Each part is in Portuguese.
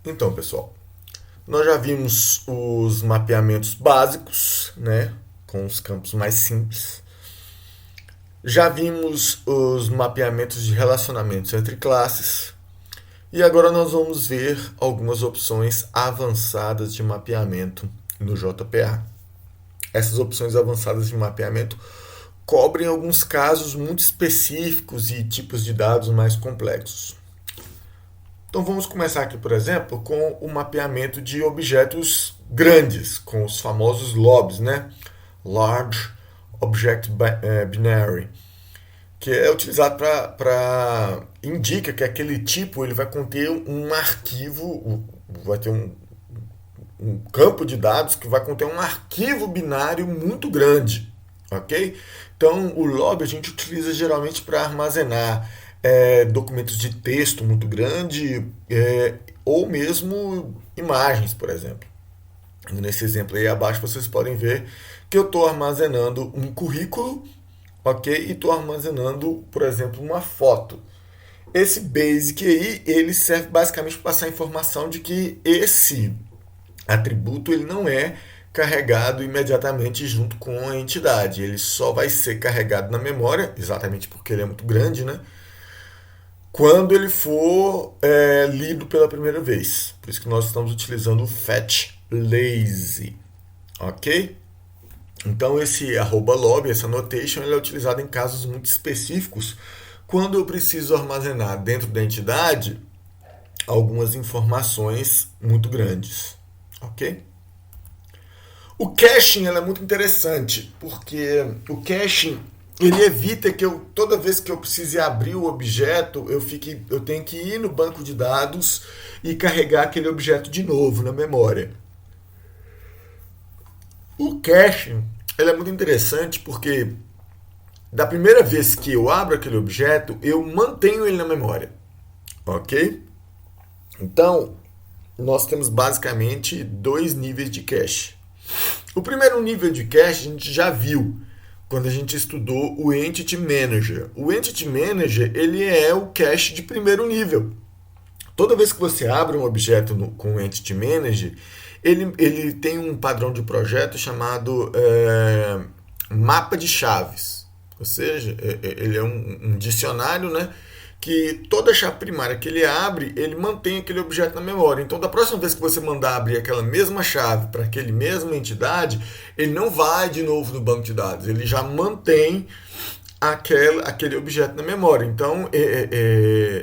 Então, pessoal, nós já vimos os mapeamentos básicos, né, com os campos mais simples. Já vimos os mapeamentos de relacionamentos entre classes. E agora nós vamos ver algumas opções avançadas de mapeamento no JPA. Essas opções avançadas de mapeamento cobrem alguns casos muito específicos e tipos de dados mais complexos. Então vamos começar aqui, por exemplo, com o mapeamento de objetos grandes, com os famosos LOBs, né? Large Object Binary, que é utilizado para indica que aquele tipo ele vai conter um arquivo, vai ter um campo de dados que vai conter um arquivo binário muito grande, ok? Então o LOB a gente utiliza geralmente para armazenar documentos de texto muito grande ou mesmo imagens, por exemplo. Nesse exemplo aí abaixo vocês podem ver que eu estou armazenando um currículo, ok? E estou armazenando, por exemplo, uma foto. Esse basic aí, ele serve basicamente para passar a informação de que esse atributo ele não é carregado imediatamente junto com a entidade. Ele só vai ser carregado na memória, exatamente porque ele é muito grande, né? Quando ele for lido pela primeira vez. Por isso que nós estamos utilizando o fetch lazy, ok? Então esse @lob, essa notation, ele é utilizado em casos muito específicos, quando eu preciso armazenar dentro da entidade algumas informações muito grandes, ok? O caching é muito interessante, porque o caching ele evita que eu, toda vez que eu precise abrir o objeto, eu tenho que ir no banco de dados e carregar aquele objeto de novo na memória. O caching ele é muito interessante porque da primeira vez que eu abro aquele objeto, eu mantenho ele na memória, ok? Então, nós temos basicamente dois níveis de cache. O primeiro nível de cache a gente já viu quando a gente estudou o Entity Manager. O Entity Manager ele é o cache de primeiro nível. Toda vez que você abre um objeto com o Entity Manager, ele tem um padrão de projeto chamado mapa de chaves. Ou seja, ele é um dicionário, né, que toda chave primária que ele abre, ele mantém aquele objeto na memória. Então, da próxima vez que você mandar abrir aquela mesma chave para aquela mesma entidade, ele não vai de novo no banco de dados, ele já mantém aquele objeto na memória. Então,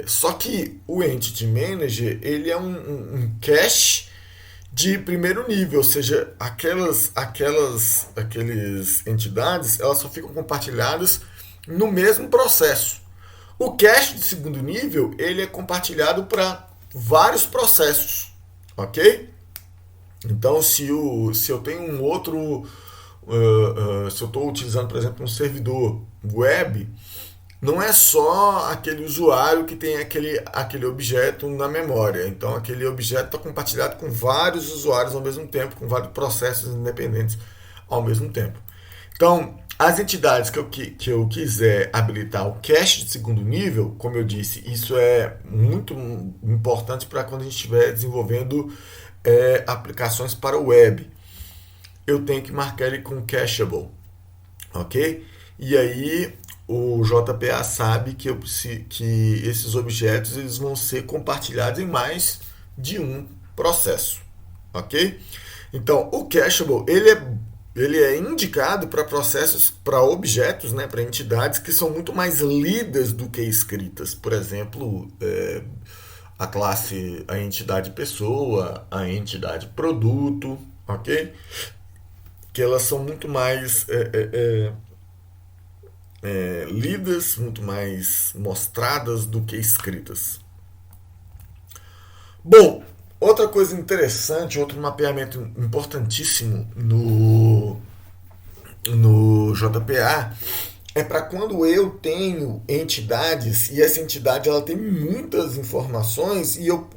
só que o Entity Manager ele é um cache de primeiro nível, ou seja, aquelas entidades elas só ficam compartilhadas no mesmo processo. O cache de segundo nível ele é compartilhado para vários processos, ok? Então, se eu tenho um outro, se eu estou utilizando, por exemplo, um servidor web, não é só aquele usuário que tem aquele objeto na memória. Então, aquele objeto está compartilhado com vários usuários ao mesmo tempo, com vários processos independentes ao mesmo tempo. Então, as entidades que eu quiser habilitar o cache de segundo nível, como eu disse, isso é muito importante para quando a gente estiver desenvolvendo aplicações para o web. Eu tenho que marcar ele com cacheable, ok? E aí o JPA sabe que esses objetos eles vão ser compartilhados em mais de um processo, ok? Então, o cacheable ele é indicado para processos, para objetos, né, para entidades que são muito mais lidas do que escritas. Por exemplo, a entidade pessoa, a entidade produto, ok? Que elas são muito mais lidas, muito mais mostradas do que escritas. Bom, outra coisa interessante, outro mapeamento importantíssimo no JPA é para quando eu tenho entidades e essa entidade ela tem muitas informações e eu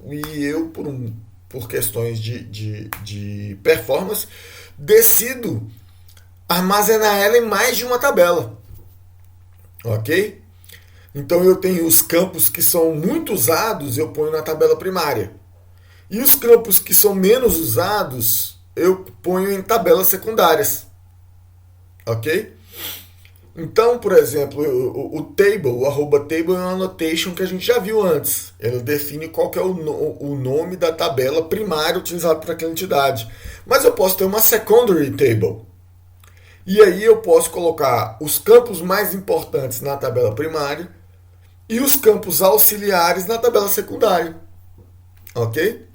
por questões de performance, decido armazenar ela em mais de uma tabela. Ok? Então eu tenho os campos que são muito usados, eu ponho na tabela primária. E os campos que são menos usados, eu ponho em tabelas secundárias. Ok? Então, por exemplo, o table, o arroba table é uma annotation que a gente já viu antes. Ele define qual que é o nome da tabela primária utilizada para aquela entidade. Mas eu posso ter uma secondary table. E aí eu posso colocar os campos mais importantes na tabela primária e os campos auxiliares na tabela secundária. Ok?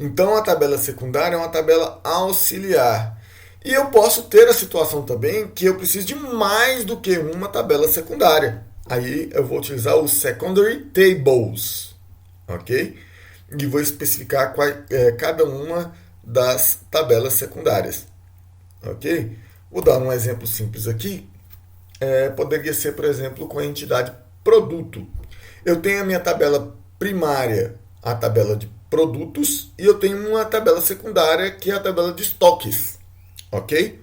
Então a tabela secundária é uma tabela auxiliar. E eu posso ter a situação também que eu preciso de mais do que uma tabela secundária. Aí eu vou utilizar os secondary tables, ok? E vou especificar cada uma das tabelas secundárias, ok? Vou dar um exemplo simples aqui. Poderia ser, por exemplo, com a entidade produto. Eu tenho a minha tabela primária, a tabela de produtos, e eu tenho uma tabela secundária que é a tabela de estoques. Ok?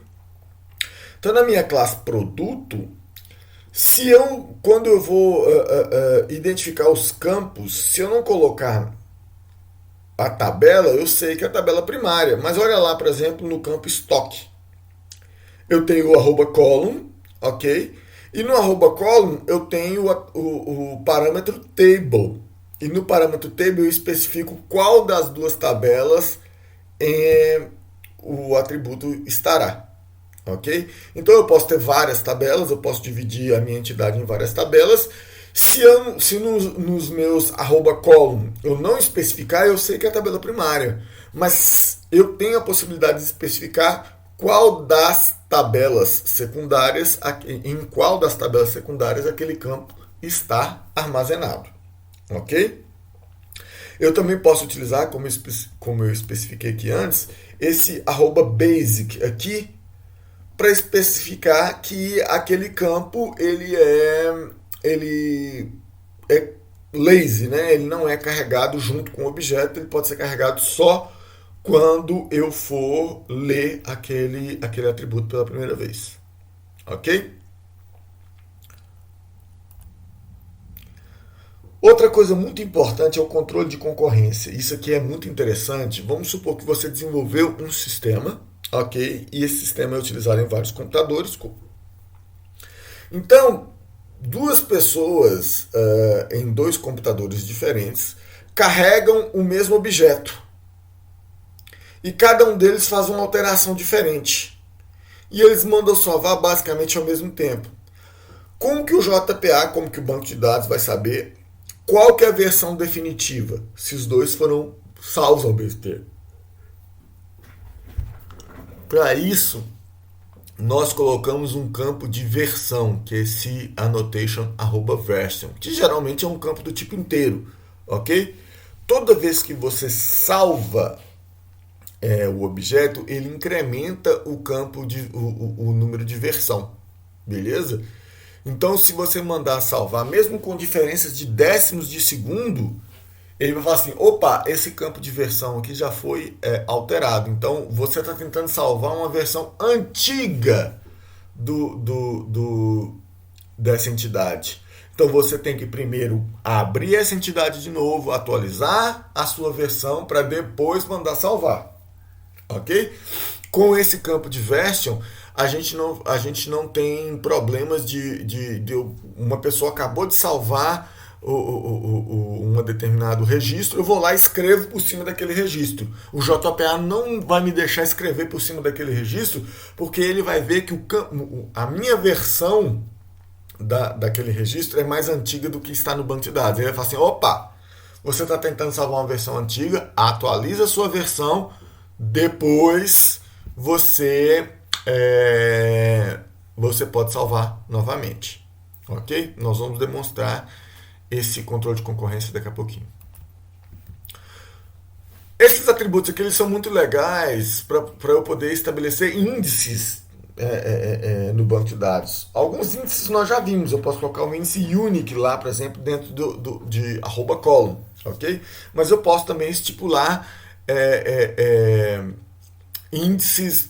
Então, na minha classe produto, quando eu vou identificar os campos, se eu não colocar a tabela, eu sei que é a tabela primária. Mas olha lá, por exemplo, no campo estoque. Eu tenho o arroba column, ok? E no arroba column eu tenho o parâmetro table. E no parâmetro table eu especifico qual das duas tabelas o atributo estará, ok? Então eu posso ter várias tabelas, eu posso dividir a minha entidade em várias tabelas. Se nos meus arroba column eu não especificar, eu sei que é a tabela primária, mas eu tenho a possibilidade de especificar qual das tabelas secundárias, em qual das tabelas secundárias aquele campo está armazenado, ok? Eu também posso utilizar, como eu especifiquei aqui antes, esse arroba basic aqui para especificar que aquele campo ele é lazy, né? Ele não é carregado junto com o objeto, ele pode ser carregado só quando eu for ler aquele atributo pela primeira vez. Ok? Outra coisa muito importante é o controle de concorrência. Isso aqui é muito interessante. Vamos supor que você desenvolveu um sistema, ok? E esse sistema é utilizado em vários computadores. Então, duas pessoas em dois computadores diferentes carregam o mesmo objeto. E cada um deles faz uma alteração diferente. E eles mandam salvar basicamente ao mesmo tempo. Como que o JPA, como que o banco de dados vai saber qual que é a versão definitiva, se os dois foram salvos ao mesmo tempo? Para isso, nós colocamos um campo de versão, que é esse annotation @version, que geralmente é um campo do tipo inteiro, ok? Toda vez que você salva o objeto, ele incrementa o campo o número de versão, beleza? Então, se você mandar salvar, mesmo com diferenças de décimos de segundo, ele vai falar assim, opa, esse campo de versão aqui já foi alterado. Então, você está tentando salvar uma versão antiga dessa entidade. Então, você tem que primeiro abrir essa entidade de novo, atualizar a sua versão para depois mandar salvar. Ok? Com esse campo de version, a gente não tem problemas de uma pessoa acabou de salvar um determinado registro, eu vou lá e escrevo por cima daquele registro. O JPA não vai me deixar escrever por cima daquele registro, porque ele vai ver que a minha versão daquele registro é mais antiga do que está no banco de dados. Ele vai falar assim, opa, você está tentando salvar uma versão antiga, atualiza a sua versão, depois você pode salvar novamente. Ok? Nós vamos demonstrar esse controle de concorrência daqui a pouquinho. Esses atributos aqui eles são muito legais para eu poder estabelecer índices no banco de dados. Alguns índices nós já vimos. Eu posso colocar um índice unique lá, por exemplo, dentro de @column, ok? Mas eu posso também estipular índices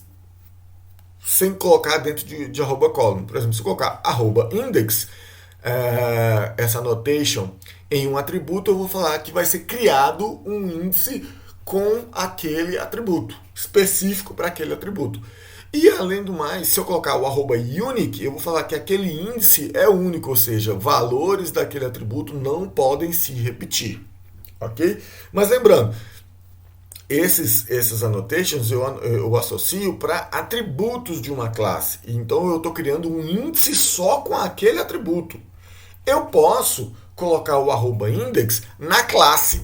sem colocar dentro de @column. Por exemplo, se eu colocar @index, essa annotation em um atributo, eu vou falar que vai ser criado um índice com aquele atributo, específico para aquele atributo. E além do mais, se eu colocar o @unique, eu vou falar que aquele índice é único, ou seja, valores daquele atributo não podem se repetir, ok? Mas lembrando, esses annotations eu associo para atributos de uma classe. Então eu estou criando um índice só com aquele atributo. Eu posso colocar o @index na classe.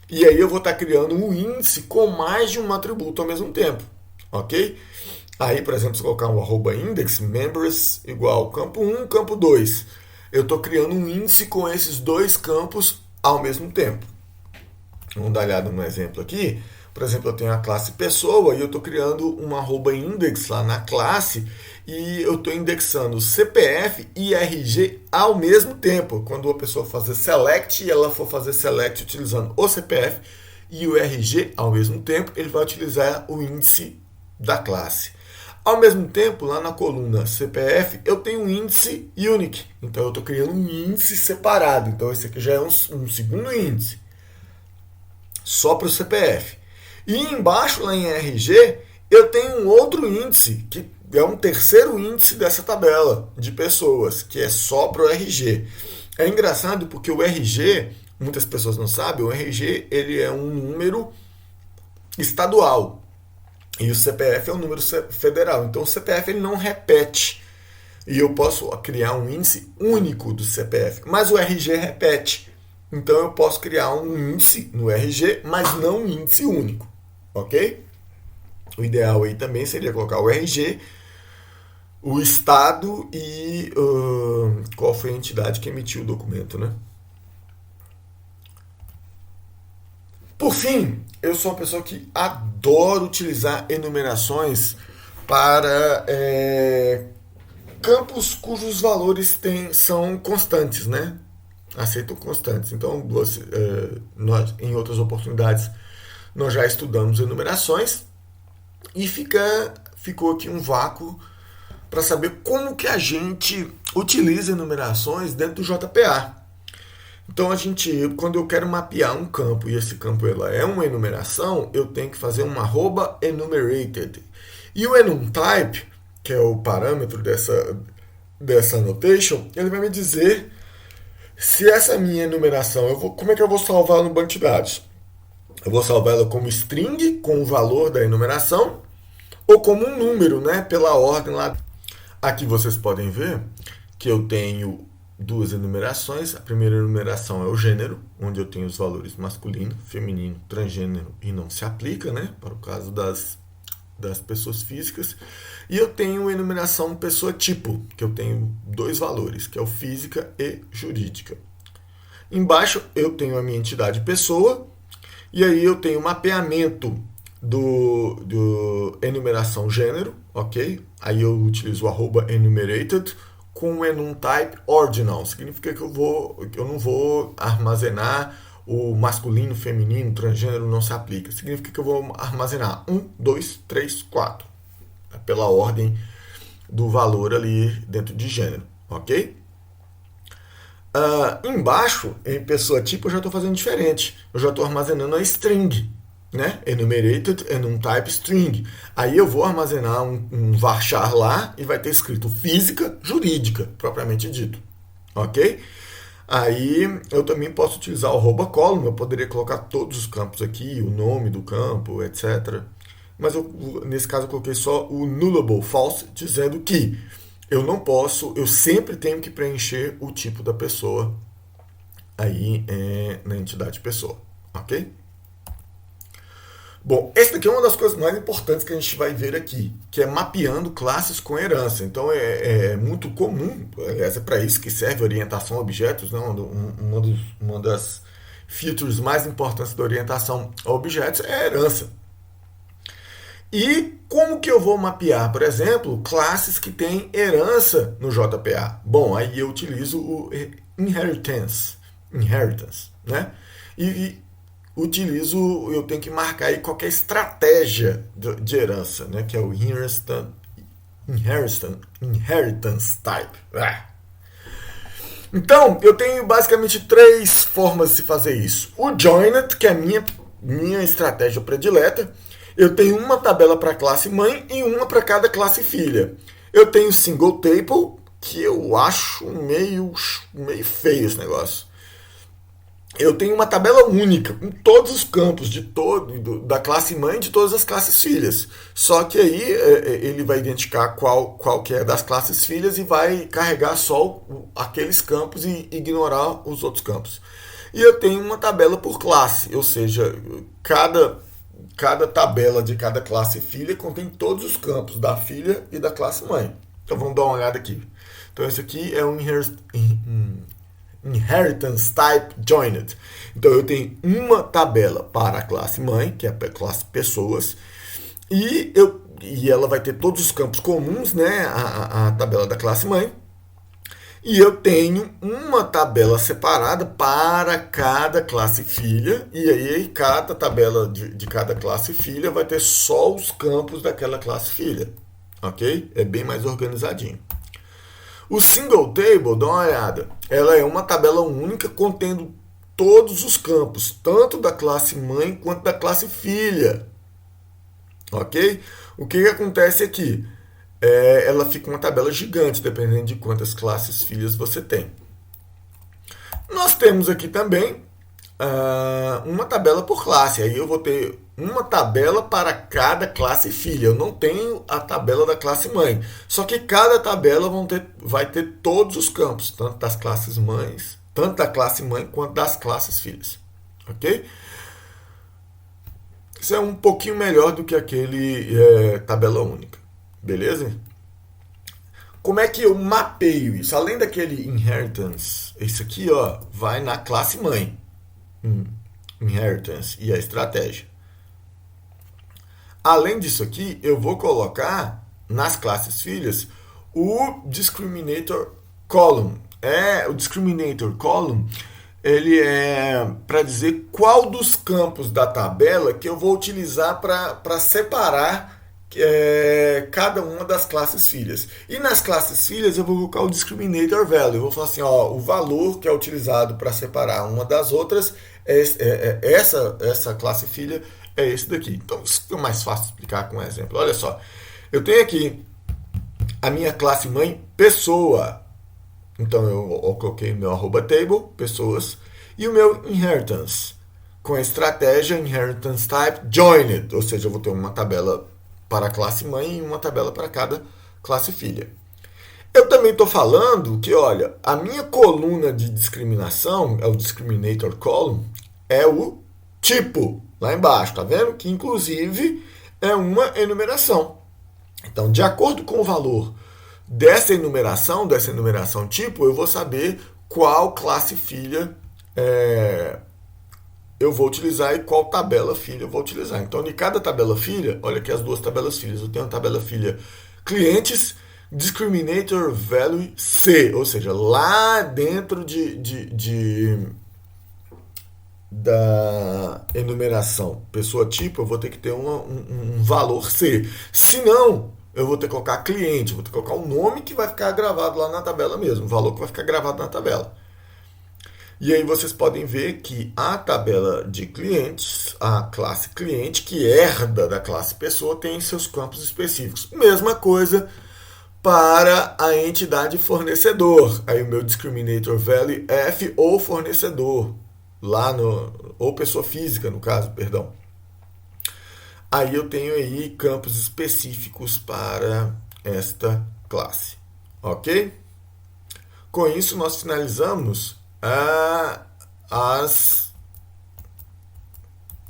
E aí eu vou estar criando um índice com mais de um atributo ao mesmo tempo, ok? Aí, por exemplo, se eu colocar um @index, members igual campo 1, campo 2. Eu estou criando um índice com esses dois campos ao mesmo tempo. Vamos dar uma olhada no exemplo aqui. Por exemplo, eu tenho a classe pessoa e eu estou criando um @index lá na classe e eu estou indexando CPF e RG ao mesmo tempo. Quando a pessoa fazer select, ela for fazer select utilizando o CPF e o RG ao mesmo tempo, ele vai utilizar o índice da classe. Ao mesmo tempo, lá na coluna CPF, eu tenho um índice unique. Então, eu estou criando um índice separado. Então, esse aqui já é um segundo índice, só para o CPF. E embaixo, lá em RG, eu tenho um outro índice, que é um terceiro índice dessa tabela de pessoas, que é só para o RG. É engraçado porque o RG, muitas pessoas não sabem, o RG ele é um número estadual. E o CPF é um número federal. Então o CPF ele não repete. E eu posso criar um índice único do CPF. Mas o RG repete. Então eu posso criar um índice no RG, mas não um índice único. Ok? O ideal aí também seria colocar o RG, o estado e qual foi a entidade que emitiu o documento, né? Por fim, eu sou uma pessoa que adoro utilizar enumerações para campos cujos valores são constantes, né? Aceitam constantes. Então, nós, em outras oportunidades, nós já estudamos enumerações e ficou aqui um vácuo para saber como que a gente utiliza enumerações dentro do JPA. Então, quando eu quero mapear um campo e esse campo é uma enumeração, eu tenho que fazer um @enumerated. E o enumType, que é o parâmetro dessa annotation, ele vai me dizer se essa minha enumeração, como é que eu vou salvar ela no banco de dados? Eu vou salvar ela como string, com o valor da enumeração, ou como um número, né, pela ordem lá. Aqui vocês podem ver que eu tenho duas enumerações. A primeira enumeração é o gênero, onde eu tenho os valores masculino, feminino, transgênero e não se aplica, né, para o caso das pessoas físicas. E eu tenho a enumeração pessoa tipo, que eu tenho dois valores, que é o física e jurídica. Embaixo eu tenho a minha entidade pessoa, e aí eu tenho o mapeamento do enumeração gênero, ok? Aí eu utilizo o @enumerated com o enumType ordinal. Significa que eu não vou armazenar o masculino, feminino, transgênero não se aplica. Significa que eu vou armazenar 1, 2, 3, 4. Pela ordem do valor ali dentro de gênero, ok? Embaixo, em pessoa tipo, eu já estou fazendo diferente. Eu já estou armazenando a string, né? Enumerated, enumType string. Aí eu vou armazenar um varchar lá e vai ter escrito física, jurídica, propriamente dito, ok? Aí eu também posso utilizar o @column, eu poderia colocar todos os campos aqui, o nome do campo, etc. Mas nesse caso eu coloquei só o nullable false, dizendo que eu sempre tenho que preencher o tipo da pessoa aí na entidade pessoa, ok? Bom, essa daqui é uma das coisas mais importantes que a gente vai ver aqui, que é mapeando classes com herança. Então é muito comum, aliás, é para isso que serve a orientação a objetos, né? Uma das features mais importantes da orientação a objetos é a herança. E como que eu vou mapear, por exemplo, classes que têm herança no JPA? Bom, aí eu utilizo o inheritance, né? E eu tenho que marcar aí qualquer estratégia de herança, né? Que é o inheritance type. Então, eu tenho basicamente três formas de se fazer isso. O joined, que é a minha minha estratégia predileta. Eu tenho uma tabela para a classe mãe e uma para cada classe filha. Eu tenho single table, que eu acho meio feio esse negócio. Eu tenho uma tabela única com todos os campos da classe mãe e de todas as classes filhas. Só que aí ele vai identificar qual que é das classes filhas e vai carregar só aqueles campos e ignorar os outros campos. E eu tenho uma tabela por classe, ou seja, cada tabela de cada classe filha contém todos os campos da filha e da classe mãe. Então vamos dar uma olhada aqui. Então esse aqui é um Inheritance Type Joined. Então eu tenho uma tabela para a classe mãe, que é a classe pessoas, e ela vai ter todos os campos comuns, né, a tabela da classe mãe. E eu tenho uma tabela separada para cada classe filha, e aí cada tabela de cada classe filha vai ter só os campos daquela classe filha. Ok? É bem mais organizadinho. O single table, dá uma olhada, ela é uma tabela única contendo todos os campos, tanto da classe mãe quanto da classe filha. Ok? O que acontece aqui? Ela fica uma tabela gigante, dependendo de quantas classes filhas você tem. Nós temos aqui também uma tabela por classe. Aí eu vou ter uma tabela para cada classe filha. Eu não tenho a tabela da classe mãe. Só que cada tabela vai ter todos os campos, tanto das classes mães, tanto da classe mãe quanto das classes filhas. Ok? Isso é um pouquinho melhor do que aquele tabela única. Beleza? Como é que eu mapeio isso? Além daquele inheritance, isso aqui ó, vai na classe mãe. Inheritance e a estratégia. Além disso aqui, eu vou colocar nas classes filhas o discriminator column. O discriminator column, ele é para dizer qual dos campos da tabela que eu vou utilizar para separar cada uma das classes filhas. E nas classes filhas eu vou colocar o discriminator value. Eu vou falar assim, ó, o valor que é utilizado para separar uma das outras essa classe filha é esse daqui. Então isso é mais fácil de explicar com um exemplo. Olha só, eu tenho aqui a minha classe mãe pessoa. Então eu coloquei o meu @table pessoas e o meu inheritance com a estratégia inheritance type joined, ou seja, eu vou ter uma tabela para a classe mãe e uma tabela para cada classe filha. Eu também estou falando que, olha, a minha coluna de discriminação, é o discriminator column, é o tipo, lá embaixo, tá vendo? Que, inclusive, é uma enumeração. Então, de acordo com o valor dessa enumeração tipo, eu vou saber qual classe filha eu vou utilizar e qual tabela filha eu vou utilizar. Então, de cada tabela filha, olha aqui as duas tabelas filhas. Eu tenho a tabela filha clientes, discriminator value C, ou seja, lá dentro da enumeração pessoa tipo, eu vou ter que ter um valor C. Se não, eu vou ter que colocar cliente, vou ter que colocar o nome que vai ficar gravado lá na tabela mesmo, o valor que vai ficar gravado na tabela. E aí vocês podem ver que a tabela de clientes, a classe cliente, que herda da classe pessoa, tem seus campos específicos. Mesma coisa para a entidade fornecedor. Aí o meu discriminator value F ou fornecedor, ou pessoa física, no caso, perdão. Aí eu tenho aí campos específicos para esta classe. Ok? Com isso nós finalizamos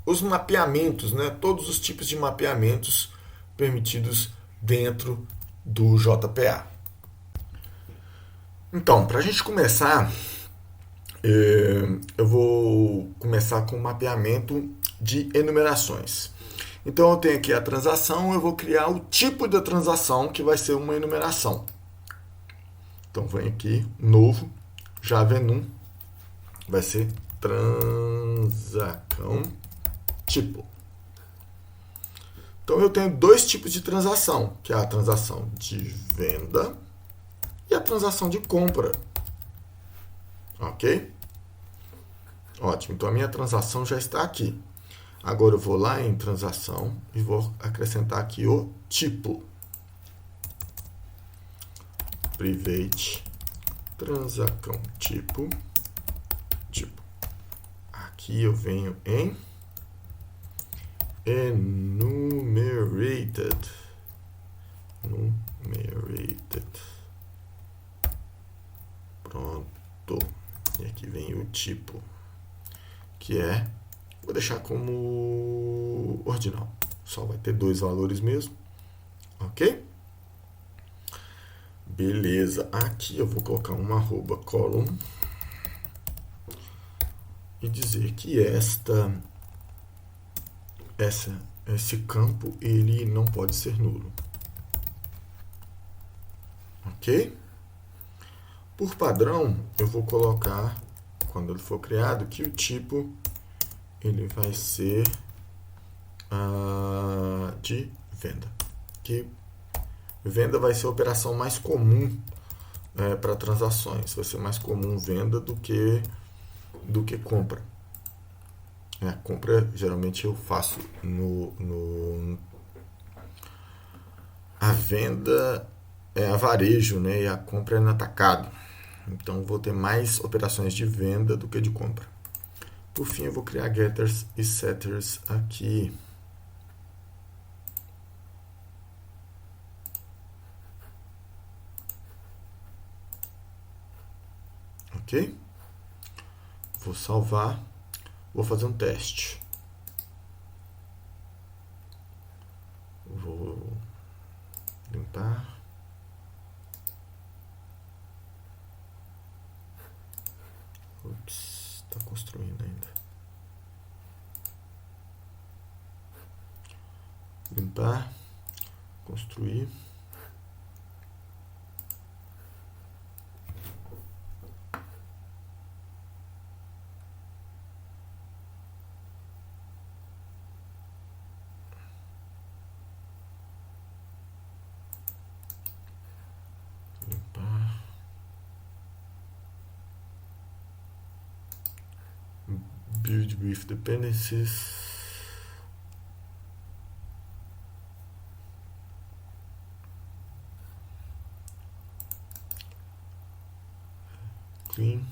os mapeamentos, né? Todos os tipos de mapeamentos permitidos dentro do JPA. Então, para a gente começar, eu vou começar com o mapeamento de enumerações. Então, eu tenho aqui a transação, eu vou criar o tipo da transação que vai ser uma enumeração. Então, vem aqui, novo, Java Enum, vai ser transação tipo. Então eu tenho dois tipos de transação, que é a transação de venda e a transação de compra. Ok? Ótimo, então a minha transação já está aqui. Agora eu vou lá em transação e vou acrescentar aqui o tipo. Private transação tipo. Aqui eu venho em enumerated. Pronto. E aqui vem o tipo, que é, vou deixar como ordinal. Só vai ter 2 valores mesmo. Ok? Beleza. Aqui eu vou colocar uma arroba column e dizer que esse campo ele não pode ser nulo. Ok? Por padrão, eu vou colocar, quando ele for criado, que o tipo ele vai ser de venda. Que venda vai ser a operação mais comum para transações. Vai ser mais comum venda do que compra. Compra, geralmente eu faço a venda é a varejo, né? E a compra é no atacado. Então vou ter mais operações de venda do que de compra. Por fim, eu vou criar getters e setters aqui. Ok? Vou salvar. Vou fazer um teste. Vou limpar. Ups, está construindo ainda. Limpar, construir. Limpar. Build with dependencies. Clean.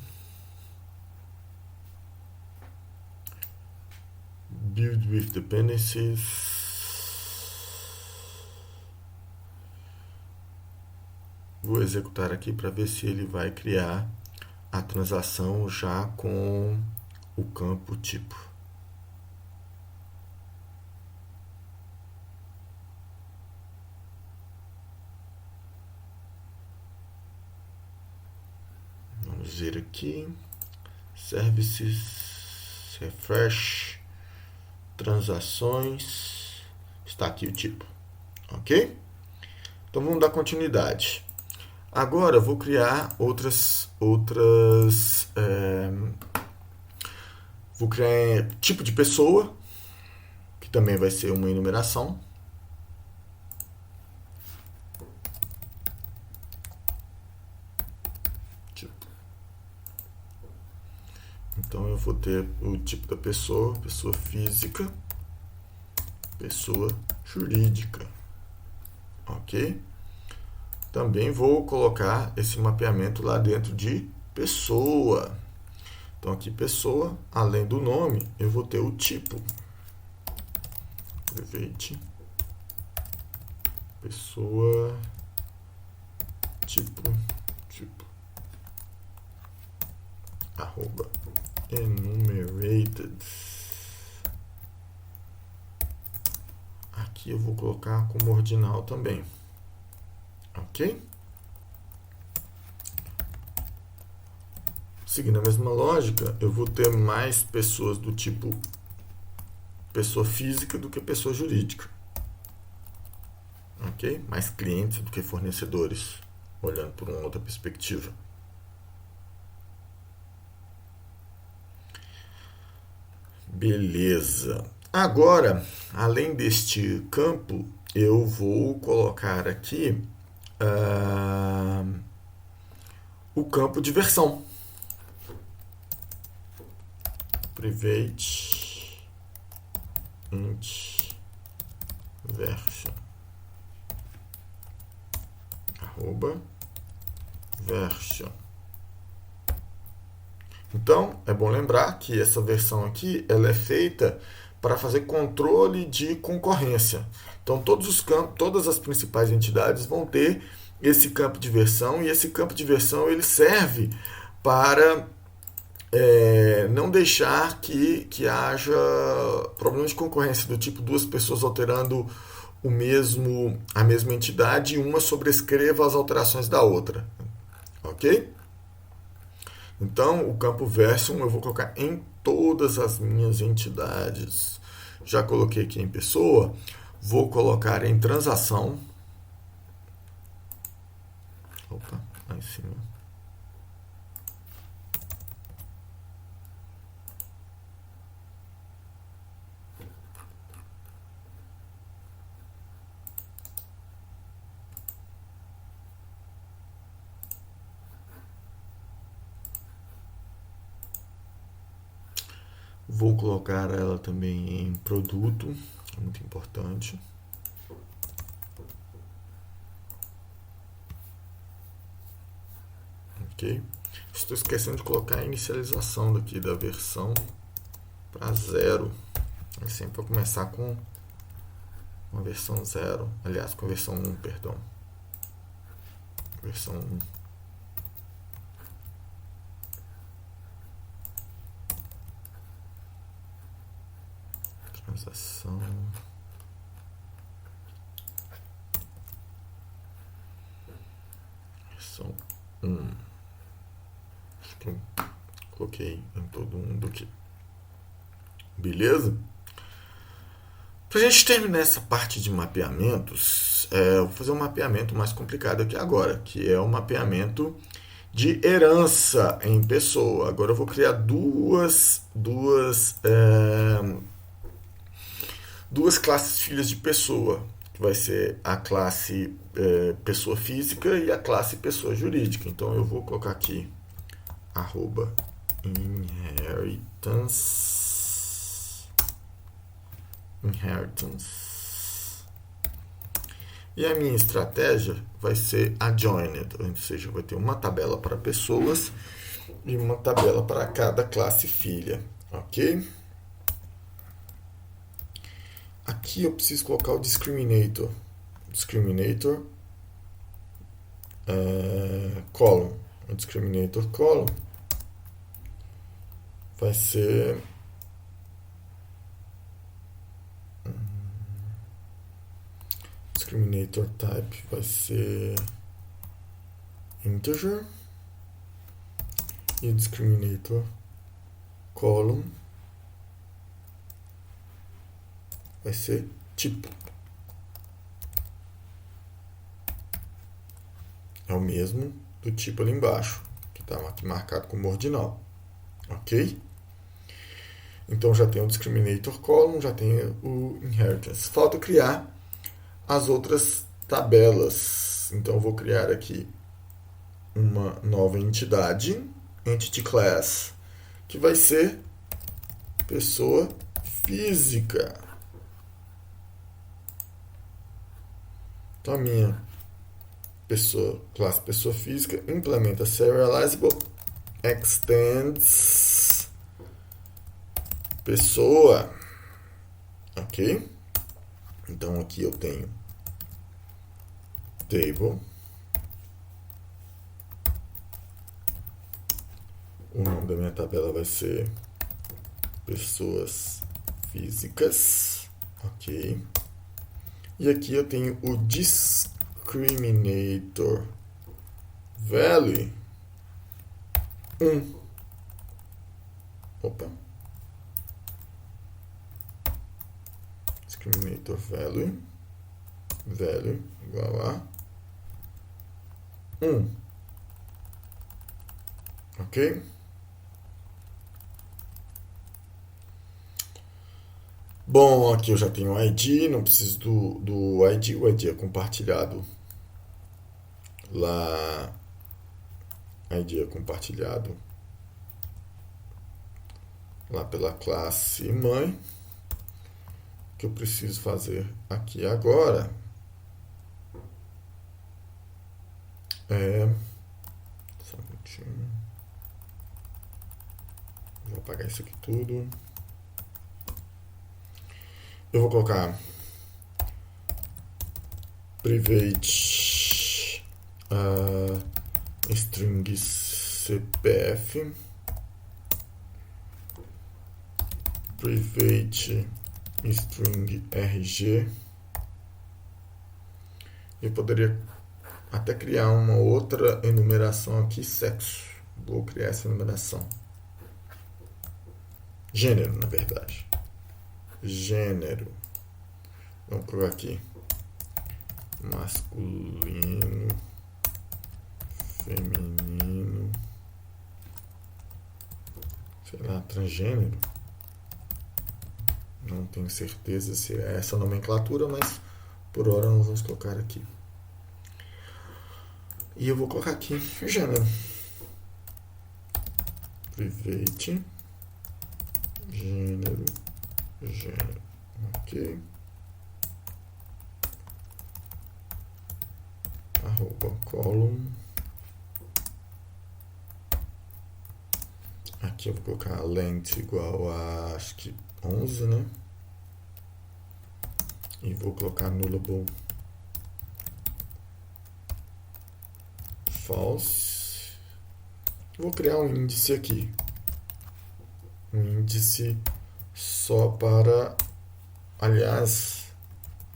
Build with dependencies. Vou executar aqui para ver se ele vai criar a transação já com o campo tipo. Vamos ver aqui. Services, refresh, transações. Está aqui o tipo. Ok? Então vamos dar continuidade. Agora eu vou criar vou criar tipo de pessoa, que também vai ser uma enumeração. Tipo. Então eu vou ter o tipo da pessoa, pessoa física, pessoa jurídica. Ok? Também vou colocar esse mapeamento lá dentro de pessoa. Então aqui pessoa, além do nome, eu vou ter o tipo. Private pessoa tipo arroba enumerated. Aqui eu vou colocar como ordinal também. Ok? Seguindo a mesma lógica, eu vou ter mais pessoas do tipo pessoa física do que pessoa jurídica. Ok? Mais clientes do que fornecedores, olhando por uma outra perspectiva. Beleza. Agora, além deste campo, eu vou colocar aqui o campo de versão. Private int version arroba version. Então, é bom lembrar que essa versão aqui ela é feita para fazer controle de concorrência. Então, todos os campos, todas as principais entidades vão ter esse campo de versão, e esse campo de versão ele serve para não deixar que haja problemas de concorrência, do tipo duas pessoas alterando a mesma entidade e uma sobrescreva as alterações da outra. Ok? Então, o campo version eu vou colocar em todas as minhas entidades. Já coloquei aqui em pessoa, vou colocar em transação. Opa, lá em cima. Vou colocar ela também em produto, é muito importante. Ok? Estou esquecendo de colocar a inicialização daqui da versão para 0. É sempre para começar com uma versão 0. Aliás, com a versão 1, perdão. Versão 1. Transação. Versão 1. Coloquei em todo mundo aqui. Beleza? Para a gente terminar essa parte de mapeamentos, eu vou fazer um mapeamento mais complicado aqui agora, que é o mapeamento de herança em pessoa. Agora eu vou criar duas classes filhas de pessoa, que vai ser a classe pessoa física e a classe pessoa jurídica. Então eu vou colocar aqui arroba inheritance. E a minha estratégia vai ser adjoined, ou seja, vai ter uma tabela para pessoas e uma tabela para cada classe filha, ok? Aqui eu preciso colocar o discriminator column. O discriminator column vai ser discriminator type vai ser integer e o discriminator column vai ser tipo. É o mesmo do tipo ali embaixo, que está aqui marcado como ordinal. Ok? Então já tem o discriminator column, já tem o inheritance. Falta criar as outras tabelas. Então eu vou criar aqui uma nova entidade, entity class, que vai ser pessoa física. Então a minha classe pessoa física implementa serializable extends pessoa. Ok? Então aqui eu tenho table, o nome da minha tabela vai ser pessoas físicas, ok? E aqui eu tenho o discriminator value 1. Opa. Discriminator value igual a 1. Ok? Bom, aqui eu já tenho o ID, não preciso do ID. O ID é compartilhado lá. ID é compartilhado lá pela classe mãe. que eu preciso fazer aqui agora é... Só um minutinho. Vou apagar isso aqui tudo. Eu vou colocar private string CPF, private string RG. Eu poderia até criar uma outra enumeração aqui, sexo. Vou criar essa enumeração. Gênero, na verdade. Gênero. Vamos colocar aqui masculino, feminino, sei lá, transgênero. Não tenho certeza se é essa a nomenclatura, mas por hora nós vamos colocar aqui. E eu vou colocar aqui gênero. Private gênero. Ok. Column. Aqui eu vou colocar a length igual a, acho que 11, né? E vou colocar nullable false. Vou criar um índice aqui. Um índice só para... Aliás,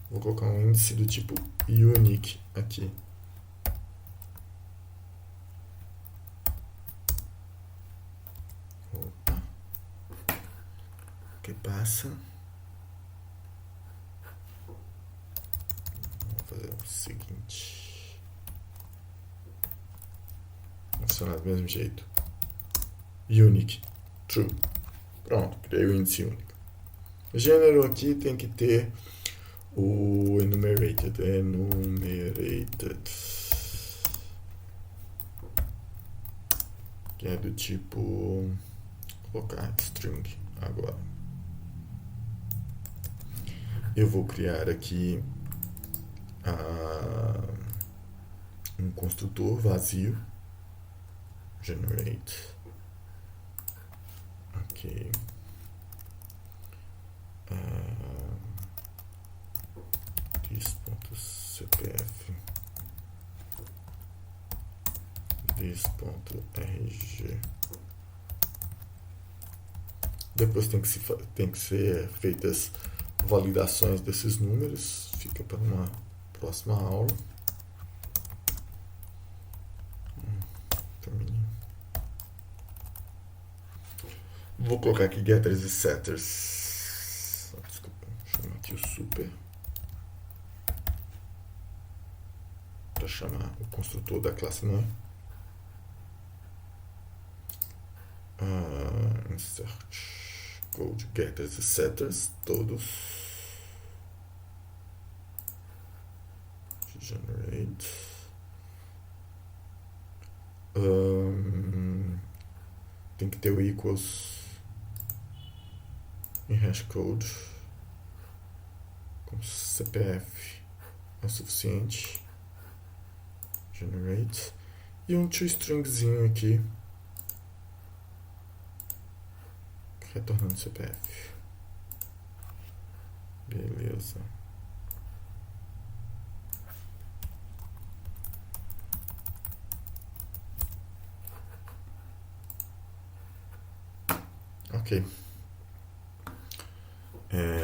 vou colocar um índice do tipo unique aqui. Opa. O que passa? Vamos fazer o seguinte. Funcionar do mesmo jeito. Unique. True. Pronto, criei o índice único. O gênero aqui tem que ter o enumerated. Que é do tipo... Vou colocar string agora. Eu vou criar aqui um construtor vazio. Generate. Ok. This.cpf, this.rg. Depois tem que ser feitas validações desses números. Fica para uma próxima aula. Vou colocar aqui getters e setters. Desculpa, chama aqui o super. Para chamar o construtor da classe mãe. Insert code getters e setters, todos. Generate. Tem que ter o equals em hashcode. Com CPF é o suficiente. Generate. E um toStringzinho aqui, retornando CPF. Beleza. Ok.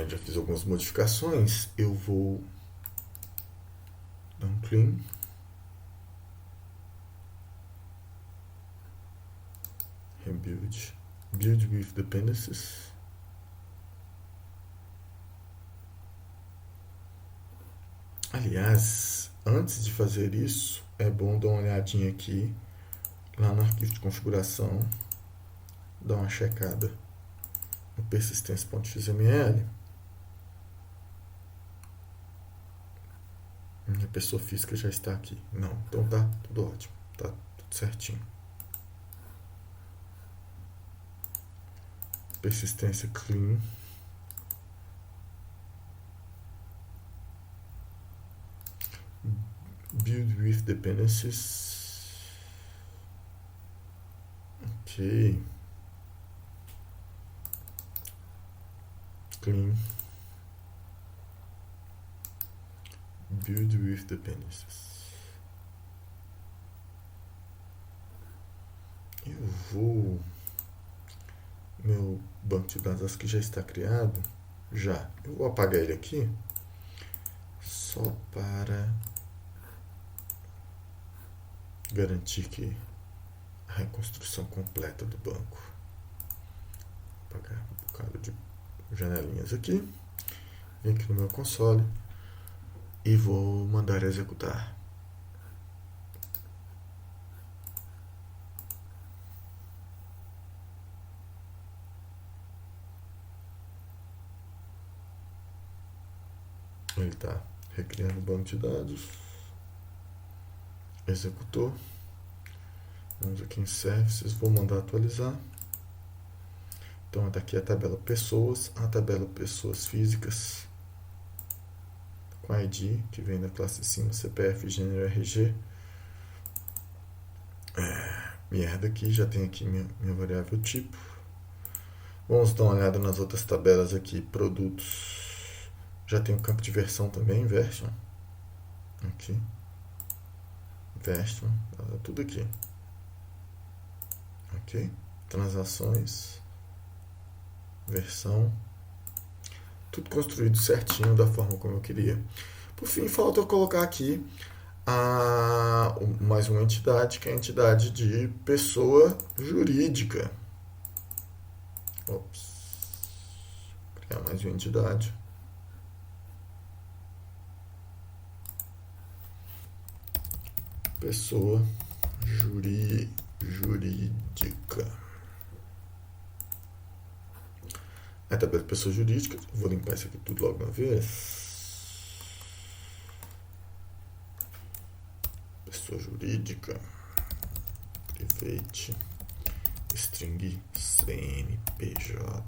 Já fiz algumas modificações. Eu vou dar um clean. Rebuild. Build with dependencies. Aliás, antes de fazer isso, é bom dar uma olhadinha aqui, lá no arquivo de configuração, dar uma checada no persistência.xml. Minha pessoa física já está aqui. Não, então tá tudo ótimo, tá tudo certinho. Persistência clean. build with dependencies. Ok. Clean. Build with dependencies. Eu vou... Meu banco de dados que já está criado. Já. Eu vou apagar ele aqui. Só para garantir que a reconstrução completa do banco. Vou apagar um bocado de janelinhas aqui. Vem aqui no meu console. E vou mandar executar. Ele está recriando o banco de dados. Executou. Vamos aqui em Services, vou mandar atualizar. Então, está aqui a tabela pessoas, a tabela pessoas físicas, com ID, que vem da classe acima, CPF, gênero, RG. Merda aqui, já tem aqui minha variável tipo. Vamos dar uma olhada nas outras tabelas aqui, produtos. Já tem o campo de versão também, version. Aqui. Version, tudo aqui. Ok? Transações. Versão. Tudo construído certinho da forma como eu queria. Por fim, falta eu colocar aqui mais uma entidade, que é a entidade de pessoa jurídica. Ops. Criar mais uma entidade. Pessoa jurídica. A tabela de pessoa jurídica. Vou limpar isso aqui tudo logo uma vez. Pessoa jurídica. Private. String CNPJ.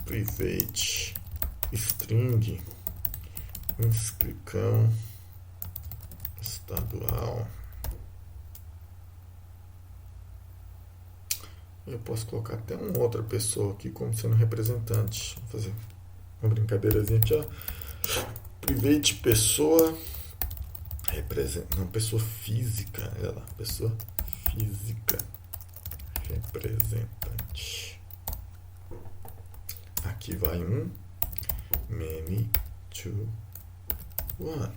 Private. String. Inscrição estadual. Eu posso colocar até uma outra pessoa aqui como sendo representante. Vou fazer uma brincadeirazinha aqui, ó. Private pessoa não, pessoa física, olha lá, pessoa física representante. Aqui vai many, 2, 1.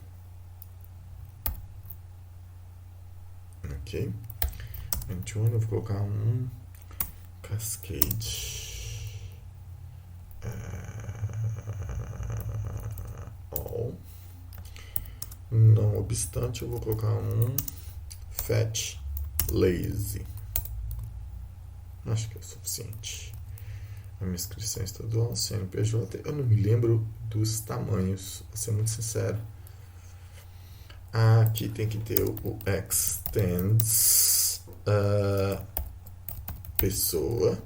Ok. Many, 2, 1, eu vou colocar Cascade all. Não obstante, eu vou colocar fetch lazy. Acho que é o suficiente. A minha inscrição estadual, CNPJ. Eu não me lembro dos tamanhos, vou ser muito sincero. Aqui tem que ter o extends pessoa.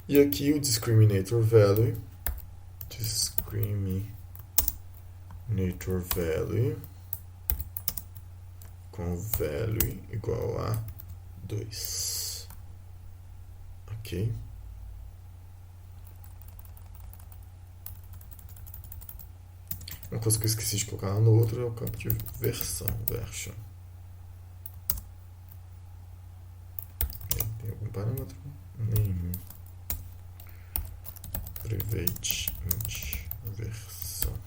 E aqui o discriminator value. Discriminator value com value igual a 2. Ok. Uma coisa que eu esqueci de colocar no outro é o campo de versão, version. Tem algum parâmetro? Nenhum. Private int versão.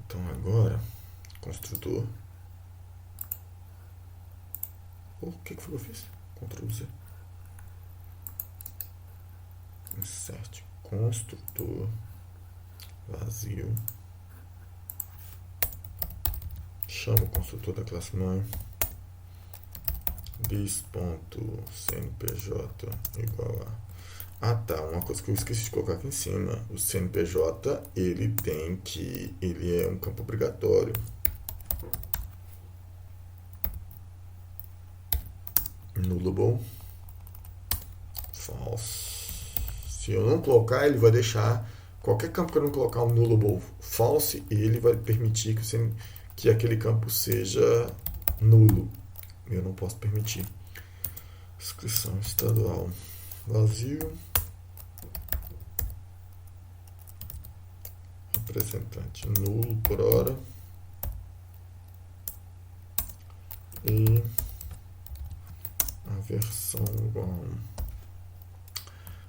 Então agora, construtor. O que foi que eu fiz? Ctrl Z. Insert construtor vazio. Chama o construtor da classe mãe. This.cnpj igual a... tá, uma coisa que eu esqueci de colocar aqui em cima. O CNPJ, ele é um campo obrigatório. Nullable. False. Se eu não colocar, ele vai deixar qualquer campo que eu não colocar um null ou false, ele vai permitir que aquele campo seja nulo. Eu não posso permitir. Inscrição estadual vazio. Representante nulo por hora. E a versão igual.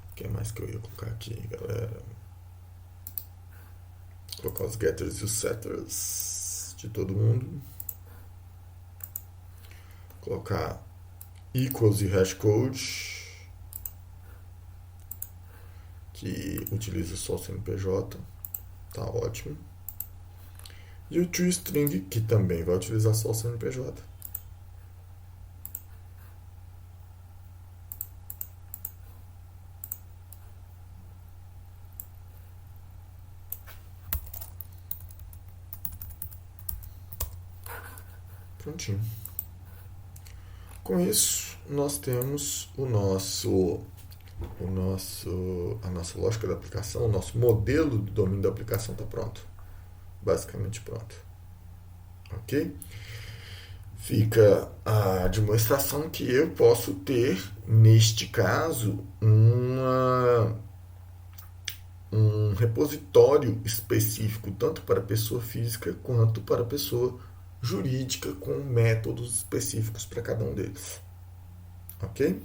O que mais que eu ia colocar aqui, galera? Colocar os getters e os setters de todo mundo. Colocar equals e hashcode, que utiliza só o CNPJ. Tá ótimo. E o toString, que também vai utilizar só o CNPJ. Prontinho. Com isso, nós temos a nossa lógica da aplicação, o nosso modelo do domínio da aplicação está pronto. Basicamente pronto. Ok? Fica a demonstração que eu posso ter, neste caso, um repositório específico, tanto para pessoa física quanto para pessoa jurídica, com métodos específicos para cada um deles. Ok?